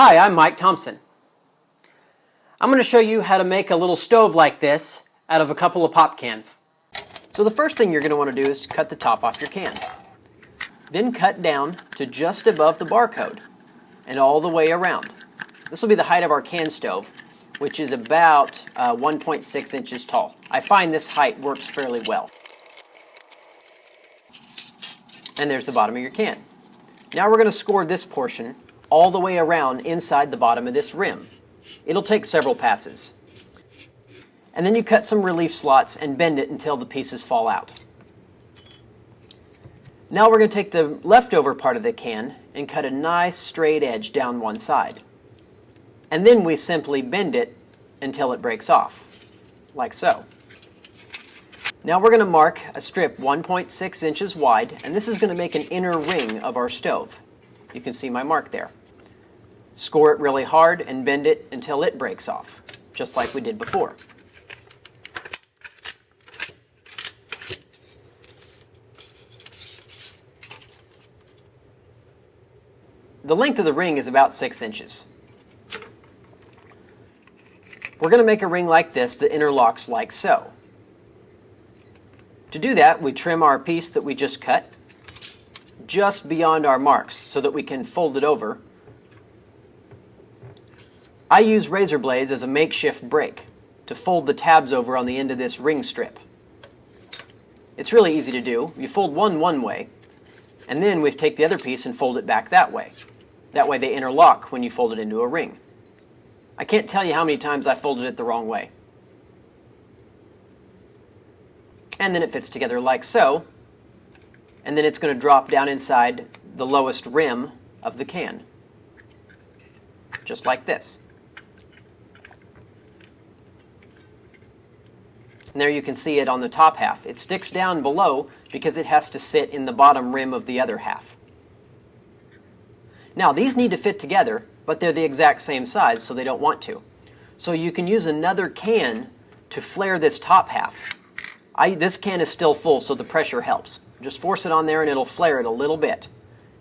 Hi, I'm Mike Thompson. I'm going to show you how to make a little stove like this out of a couple of pop cans. So the first thing you're going to want to do is cut the top off your can. Then cut down to just above the barcode and all the way around. This will be the height of our can stove, which is about 1.6 inches tall. I find this height works fairly well. And there's the bottom of your can. Now we're going to score this portion all the way around inside the bottom of this rim. It'll take several passes. And then you cut some relief slots and bend it until the pieces fall out. Now we're going to take the leftover part of the can and cut a nice straight edge down one side. And then we simply bend it until it breaks off, like so. Now we're going to mark a strip 1.6 inches wide, and this is going to make an inner ring of our stove. You can see my mark there. Score it really hard and bend it until it breaks off, just like we did before. The length of the ring is about 6 inches. We're going to make a ring like this that interlocks like so. To do that, we trim our piece that we just cut just beyond our marks so that we can fold it over. I use razor blades as a makeshift brake to fold the tabs over on the end of this ring strip. It's really easy to do. You fold one way, and then we take the other piece and fold it back that way. That way they interlock when you fold it into a ring. I can't tell you how many times I folded it the wrong way. And then it fits together like so, and then it's going to drop down inside the lowest rim of the can, just like this. And there you can see it on the top half. It sticks down below because it has to sit in the bottom rim of the other half. Now these need to fit together, but they're the exact same size, so they don't want to. So you can use another can to flare this top half. This can is still full, so the pressure helps. Just force it on there and it'll flare it a little bit.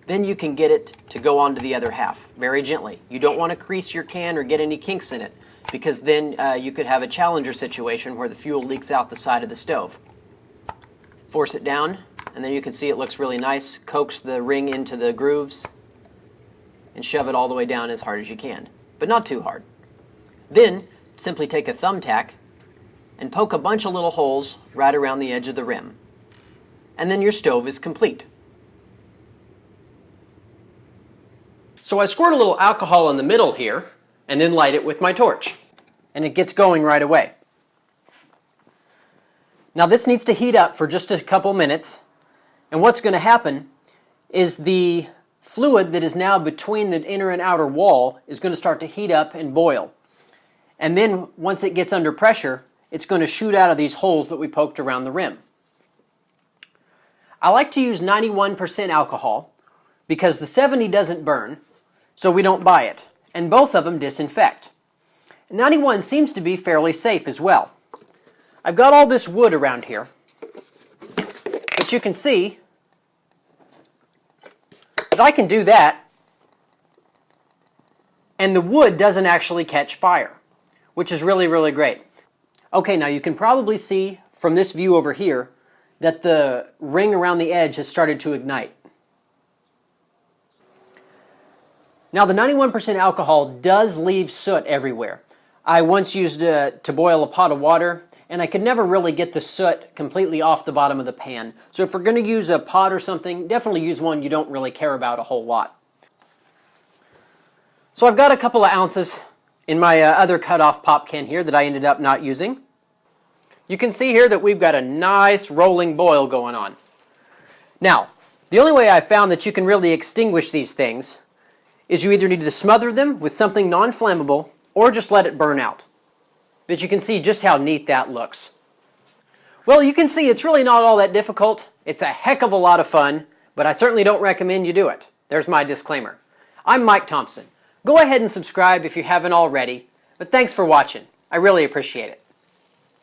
Then you can get it to go onto the other half very gently. You don't want to crease your can or get any kinks in it, because then you could have a Challenger situation where the fuel leaks out the side of the stove. Force it down, and then you can see it looks really nice. Coax the ring into the grooves and shove it all the way down as hard as you can, but not too hard. Then simply take a thumbtack and poke a bunch of little holes right around the edge of the rim. And then your stove is complete. So I squirt a little alcohol in the middle here and then light it with my torch. And it gets going right away. Now this needs to heat up for just a couple minutes. And what's going to happen is the fluid that is now between the inner and outer wall is going to start to heat up and boil. And then once it gets under pressure, it's going to shoot out of these holes that we poked around the rim. I like to use 91% alcohol because the 70 doesn't burn, so we don't buy it. And both of them disinfect. 91 seems to be fairly safe as well. I've got all this wood around here, but you can see that I can do that and the wood doesn't actually catch fire, which is really, really great. Okay, now you can probably see from this view over here that the ring around the edge has started to ignite. Now the 91% alcohol does leave soot everywhere. I once used it to boil a pot of water, and I could never really get the soot completely off the bottom of the pan. So if we're going to use a pot or something, definitely use one you don't really care about a whole lot. So I've got a couple of ounces in my other cut-off pop can here that I ended up not using. You can see here that we've got a nice rolling boil going on. Now, the only way I've found that you can really extinguish these things is you either need to smother them with something non-flammable or just let it burn out. But you can see just how neat that looks. Well, you can see it's really not all that difficult. It's a heck of a lot of fun, but I certainly don't recommend you do it. There's my disclaimer. I'm Mike Thompson. Go ahead and subscribe if you haven't already, but thanks for watching. I really appreciate it.